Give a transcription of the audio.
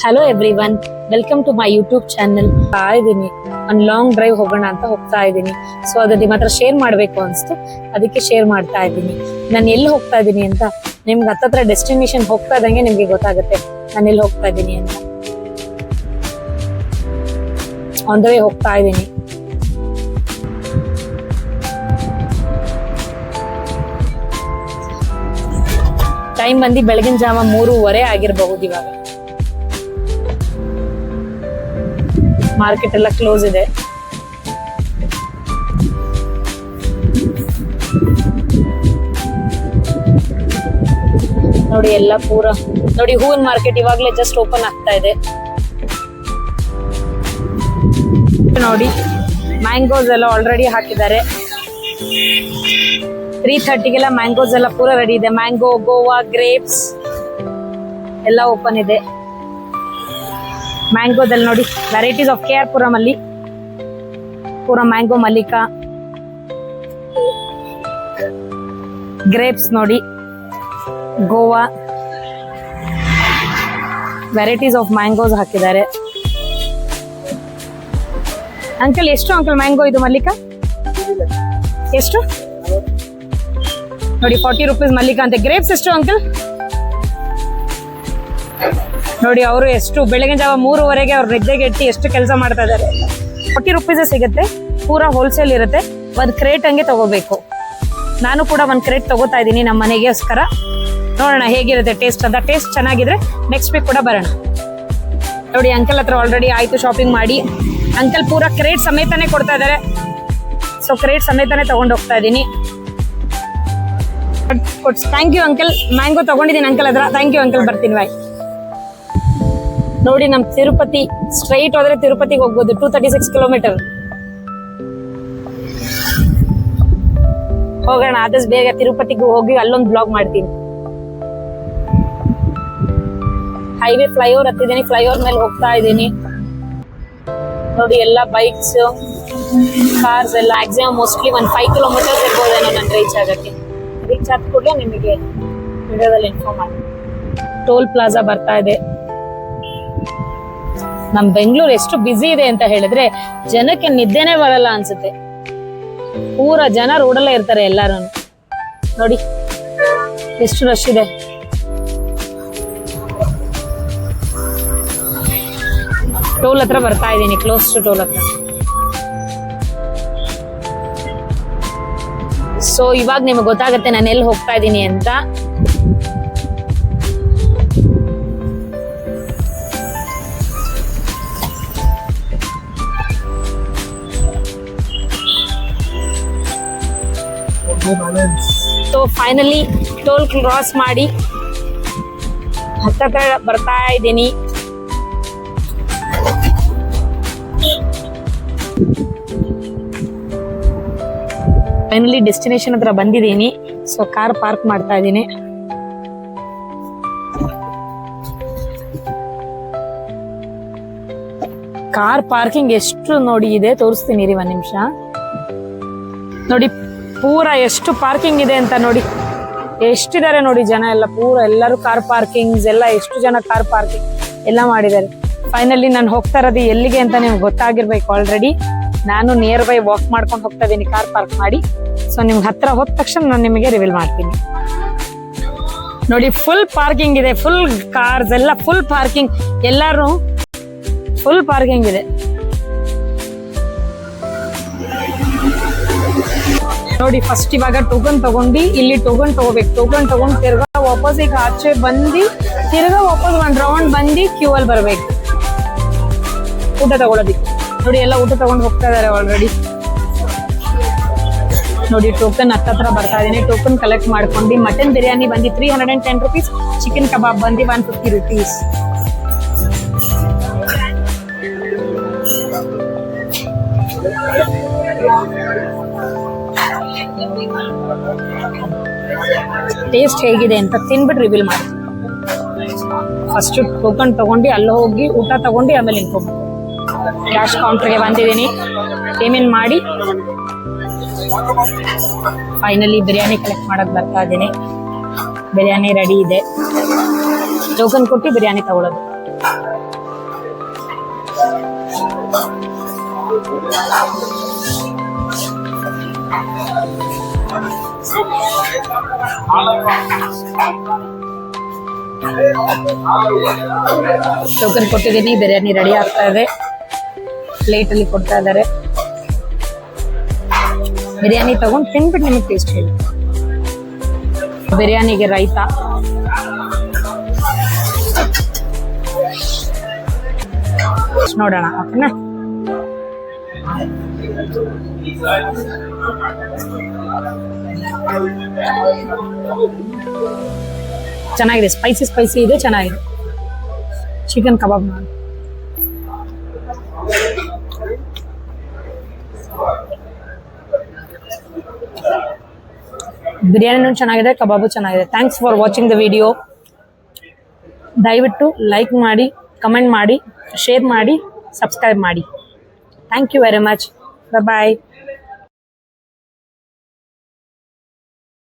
Hello everyone, welcome to my YouTube channel. ಇದ್ದೀನಿ ಒಂದು long drive ಹೋಗೋಣ ಅಂತ ಹೋಗ್ತಾ ಇದ್ದೀನಿ. ಸೊ ಅದು ನಿಮ್ಮ ಹತ್ರ ಶೇರ್ ಮಾಡಬೇಕು ಅನಿಸ್ತು, ಅದಕ್ಕೆ ಶೇರ್ ಮಾಡ್ತಾ ಇದ್ದೀನಿ. ನಾನು ಎಲ್ಲಿ ಹೋಗ್ತಾ ಇದ್ದೀನಿ ಅಂತ ನಿಮ್ಗೆ ಹತ್ತತ್ರ ಡೆಸ್ಟಿನೇಷನ್ ಹೋಗ್ತಾ ಇದ್ದಂಗೆ ನಿಮ್ಗೆ ಗೊತ್ತಾಗುತ್ತೆ ನಾನು ಎಲ್ಲಿ ಹೋಗ್ತಾ ಇದ್ದೀನಿ ಅಂತ. ಆನ್ ದ ವೇ ಹೋಗ್ತಾ ಇದ್ದೀನಿ. ಟೈಮ್ ಬಂದು ಬೆಳಗಿನ ಜಾವ 3:15 ಆಗಿರಬಹುದು. ಇವಾಗ ಮಾರ್ಕೆಟ್ ಎಲ್ಲ ಕ್ಲೋಸ್ ಇದೆ. ನೋಡಿ ಎಲ್ಲ ಪೂರ ನೋಡಿ, ಹೂವಿನ ಮಾರ್ಕೆಟ್ ಇವಾಗ್ಲೇ ಜಸ್ಟ್ ಓಪನ್ ಆಗ್ತಾ ಇದೆ. ನೋಡಿ ಮ್ಯಾಂಗೋಸ್ ಎಲ್ಲ ಆಲ್ರೆಡಿ ಹಾಕಿದ್ದಾರೆ. 3:30ಗೆಲ್ಲ ಮ್ಯಾಂಗೋಸ್ ಎಲ್ಲ ಪೂರ ರೆಡಿ ಇದೆ. ಮ್ಯಾಂಗೋ, ಗೋವಾ, ಗ್ರೇಪ್ಸ್ ಎಲ್ಲ ಓಪನ್ ಇದೆ. ಮ್ಯಾಂಗೋದಲ್ಲಿ ನೋಡಿ ವೆರೈಟೀಸ್ ಆಫ್ KR ಪುರಂ ಅಲ್ಲಿ ಪೂರ ಮ್ಯಾಂಗೋ ಮಲ್ಲಿಕಾ. ಗ್ರೇಪ್ಸ್ ನೋಡಿ, ಗೋವಾ, ವೆರೈಟೀಸ್ ಆಫ್ ಮ್ಯಾಂಗೋಸ್ ಹಾಕಿದ್ದಾರೆ. ಅಂಕಲ್ ಎಷ್ಟು ಅಂಕಲ್ ಮ್ಯಾಂಗೋ ಇದು ಮಲ್ಲಿಕಾ ಎಷ್ಟು ನೋಡಿ? 40 ರೂಪೀಸ್ ಮಲ್ಲಿಕಾ ಅಂತೆ. ಗ್ರೇಪ್ಸ್ ಎಷ್ಟು ಅಂಕಲ್? ನೋಡಿ ಅವರು ಎಷ್ಟು ಬೆಳಗಿನ ಜಾವ 3:15 ಅವ್ರು ನಿದ್ದೆಗೆ ಎಟ್ಟಿ ಎಷ್ಟು ಕೆಲಸ ಮಾಡ್ತಾ ಇದ್ದಾರೆ. 40 ರೂಪೀಸೇ ಸಿಗುತ್ತೆ, ಪೂರಾ ಹೋಲ್ಸೇಲ್ ಇರುತ್ತೆ. ಒಂದು ಕ್ರೇಟ್ ಹಂಗೆ ತಗೋಬೇಕು. ನಾನು ಕೂಡ ಒಂದು ಕ್ರೇಟ್ ತಗೋತಾ ಇದ್ದೀನಿ ನಮ್ಮ ಮನೆಗೋಸ್ಕರ. ನೋಡೋಣ ಹೇಗಿರುತ್ತೆ ಟೇಸ್ಟ್ ಅಂತ. ಟೇಸ್ಟ್ ಚೆನ್ನಾಗಿದ್ರೆ ನೆಕ್ಸ್ಟ್ ವೀಕ್ ಕೂಡ ಬರೋಣ. ನೋಡಿ ಅಂಕಲ್ ಹತ್ರ ಆಲ್ರೆಡಿ ಆಯ್ತು ಶಾಪಿಂಗ್ ಮಾಡಿ. ಅಂಕಲ್ ಪೂರಾ ಕ್ರೇಟ್ ಸಮೇತನೇ ಕೊಡ್ತಾ ಇದ್ದಾರೆ. ಸೊ ಕ್ರೇಟ್ ಸಮೇತನೇ ತಗೊಂಡು ಹೋಗ್ತಾ ಇದ್ದೀನಿ. Thank you uncle. ಮ್ಯಾಂಗೋ ತಗೊಂಡಿದ್ದೀನಿ ಅಂಕಲ್ ಹತ್ರ. ಥ್ಯಾಂಕ್ ಯು ಅಂಕಲ್, ಬರ್ತೀನಿ ಬಾಯ್. ನೋಡಿ ನಮ್ ತಿರುಪತಿ ಸ್ಟ್ರೈಟ್ ಹೋದ್ರೆ ತಿರುಪತಿಗೆ ಹೋಗ್ಬೋದು. 236 ಕಿಲೋಮೀಟರ್. ಹೋಗೋಣ ಆದಷ್ಟು ಬೇಗ ತಿರುಪತಿಗೆ ಹೋಗಿ ಅಲ್ಲೊಂದು ಬ್ಲಾಗ್ ಮಾಡ್ತೀನಿ. Highway flyover ಹತ್ತಿದ್ದೀನಿ. ಫ್ಲೈಓವರ್ ಮೇಲೆ ಹೋಗ್ತಾ ಇದ್ದೀನಿ. ನೋಡಿ ಎಲ್ಲ ಬೈಕ್ಸ್, ಕಾರ್ಸ್ ಎಲ್ಲ ಮ್ಯಾಕ್ಸಿಮಮ್ ಮೋಸ್ಟ್ಲಿ 5 ಕಿಲೋಮೀಟರ್ಸ್ ಇರ್ಬೋದೇನೋ ನಾನು ರೀಚ್ ಆಗಕ್ಕೆ. ರೀಚ್ ಆದ ಕೂಡಲೇ ನಿಮಗೆ ವಿಡಿಯೋದಲ್ಲಿ ಇನ್ಫಾರ್ಮ್ ಮಾಡಿ. ಟೋಲ್ ಪ್ಲಾಜಾ ಬರ್ತಾ ಇದೆ. ನಮ್ ಬೆಂಗಳೂರು ಎಷ್ಟು ಬ್ಯುಸಿ ಇದೆ ಅಂತ ಹೇಳಿದ್ರೆ ಜನಕ್ಕೆ ನಿದ್ದೆನೆ ಬರಲ್ಲ ಅನ್ಸುತ್ತೆ. ಪೂರ ಜನ ರೋಡಲ್ಲೇ ಇರ್ತಾರೆ ಎಲ್ಲಾರು. ನೋಡಿ ಎಷ್ಟು ರಶ್ ಇದೆ. ಟೋಲ್ ಹತ್ರ ಬರ್ತಾ ಇದ್ದೀನಿ, ಕ್ಲೋಸ್ ಟು ಟೋಲ್ ಹತ್ರ. ಸೊ ಇವಾಗ ನಿಮಗೆ ಗೊತ್ತಾಗುತ್ತೆ ನಾನು ಎಲ್ಲಿ ಹೋಗ್ತಾ ಇದ್ದೀನಿ ಅಂತ. ಸೊ ಫೈನಲಿ ಟೋಲ್ ಕ್ರಾಸ್ ಮಾಡಿ ಹತ್ತತ್ರ ಬರ್ತಾ ಇದ್ದೀನಿ. ಫೈನಲಿ ಡೆಸ್ಟಿನೇಷನ್ ಹತ್ರ ಬಂದಿದ್ದೀನಿ. ಸೊ ಕಾರ್ ಪಾರ್ಕ್ ಮಾಡ್ತಾ ಇದ್ದೀನಿ. ಕಾರ್ ಪಾರ್ಕಿಂಗ್ ಎಷ್ಟು ನೋಡಿ ಇದೆ ತೋರಿಸ್ತೀನಿ ರೀ, 1 ನಿಮಿಷ. ನೋಡಿ ಪೂರ ಎಷ್ಟು ಪಾರ್ಕಿಂಗ್ ಇದೆ ಅಂತ ನೋಡಿ. ಎಷ್ಟಿದ್ದಾರೆ ನೋಡಿ ಜನ ಎಲ್ಲ. ಪೂರ ಎಲ್ಲರೂ ಕಾರ್ ಪಾರ್ಕಿಂಗ್ಸ್ ಎಲ್ಲ, ಎಷ್ಟು ಜನ ಕಾರ್ ಪಾರ್ಕಿಂಗ್ ಎಲ್ಲ ಮಾಡಿದ್ದಾರೆ. ಫೈನಲಿ ನಾನು ಹೋಗ್ತಾ ಇರೋದು ಎಲ್ಲಿಗೆ ಅಂತ ನಿಮ್ಗೆ ಗೊತ್ತಾಗಿರ್ಬೇಕು ಆಲ್ರೆಡಿ. ನಾನು ನಿಯರ್ ಬೈ ವಾಕ್ ಮಾಡ್ಕೊಂಡು ಹೋಗ್ತಾ ಇದ್ದೀನಿ ಕಾರ್ ಪಾರ್ಕ್ ಮಾಡಿ. ಸೊ ನಿಮ್ಗೆ ಹತ್ರ ಹೋದ ತಕ್ಷಣ ನಾನು ನಿಮಗೆ ರಿವೀಲ್ ಮಾಡ್ತೀನಿ. ನೋಡಿ ಫುಲ್ ಪಾರ್ಕಿಂಗ್ ಇದೆ. ಫುಲ್ ಕಾರ್ಸ್ ಎಲ್ಲ ಫುಲ್ ಪಾರ್ಕಿಂಗ್. ಎಲ್ಲರೂ ಫುಲ್ ಪಾರ್ಕಿಂಗ್ ಇದೆ. ನೋಡಿ ಫಸ್ಟ್ ಇವಾಗ ಟೋಕನ್ ತಗೊಂಡು ಇಲ್ಲಿ ಟೋಕನ್ ತಗೋಬೇಕು. ಟೋಕನ್ ತಗೊಂಡು ತಿರ್ಗಾ ವಾಪಸ್ ಈಗ ಆಚೆ ಬಂದು ತಿರ್ಗಾ ವಾಪಸ್ 1 ರೌಂಡ್ ಬಂದು ಕ್ಯೂ ಅಲ್ಲಿ ಬರ್ಬೇಕು ಊಟ ತಗೊಳೋದಿಕ್ಕೆ. ನೋಡಿ ಎಲ್ಲ ಊಟ ತಗೊಂಡು ಹೋಗ್ತಾ ಇದಾರೆ ಆಲ್ರೆಡಿ. ನೋಡಿ ಟೋಕನ್ ಹತ್ತತ್ರ ಬರ್ತಾ ಇದೀನಿ. ಟೋಕನ್ ಕಲೆಕ್ಟ್ ಮಾಡ್ಕೊಂಡು ಮಟನ್ ಬಿರಿಯಾನಿ ಬಂದು 310 ರೂಪೀಸ್, ಚಿಕನ್ ಕಬಾಬ್ ಬಂದು 150 ರೂಪೀಸ್. ಟೇಸ್ಟ್ ಹೇಗಿದೆ ಅಂತ ತಿನ್ಬಿಟ್ಟು ರಿವೀಲ್ ಮಾಡಿ. ಫಸ್ಟ್ ಟೋಕನ್ ತಗೊಂಡು ಅಲ್ಲಿ ಹೋಗಿ ಊಟ ತಗೊಂಡು ಆಮೇಲೆ ಇನ್ಫಾರ್ಮ್. ಕ್ಯಾಶ್ ಕೌಂಟರ್ಗೆ ಬಂದಿದ್ದೀನಿ. ಪೇಮೆಂಟ್ ಮಾಡಿ ಫೈನಲಿ ಬಿರಿಯಾನಿ ಕಲೆಕ್ಟ್ ಮಾಡಕ್ ಬರ್ತಾ ಇದ್ದೀನಿ. ಬಿರಿಯಾನಿ ರೆಡಿ ಇದೆ. ಟೋಕನ್ ಕೊಟ್ಟು ಬಿರಿಯಾನಿ ತಗೊಳ್ಳೋದು. ಟೋಕನ್ ಕೊಟ್ಟಿದ್ದೀನಿ, ಬಿರಿಯಾನಿ ರೆಡಿ ಆಗ್ತಾ ಇದೆ, ಪ್ಲೇಟ್ ಅಲ್ಲಿ ಕೊಡ್ತಾ ಇದ್ದಾರೆ. ಬಿರಿಯಾನಿ ತಗೊಂಡು ತಿನ್ಬಿಟ್ಟು ನಿಮಗೆ ಟೇಸ್ಟ್ ಹೇಳಿ. ಬಿರಿಯಾನಿಗೆ ರೈತ, ನೋಡೋಣ ಓಕೆನಾ. ಚೆನ್ನಾಗಿದೆ, ಸ್ಪೈಸಿ ಸ್ಪೈಸಿ ಇದೆ, ಚೆನ್ನಾಗಿದೆ. ಚಿಕನ್ ಕಬಾಬ್ ಮಾಡಿ ಬಿರಿಯಾನಿನೂ ಚೆನ್ನಾಗಿದೆ, ಕಬಾಬು ಚೆನ್ನಾಗಿದೆ. Thanks for watching the video. ದಯವಿಟ್ಟು ಲೈಕ್ ಮಾಡಿ, ಕಮೆಂಟ್ ಮಾಡಿ, ಶೇರ್ ಮಾಡಿ, ಸಬ್ಸ್ಕ್ರೈಬ್ ಮಾಡಿ. Thank you very much. Bye.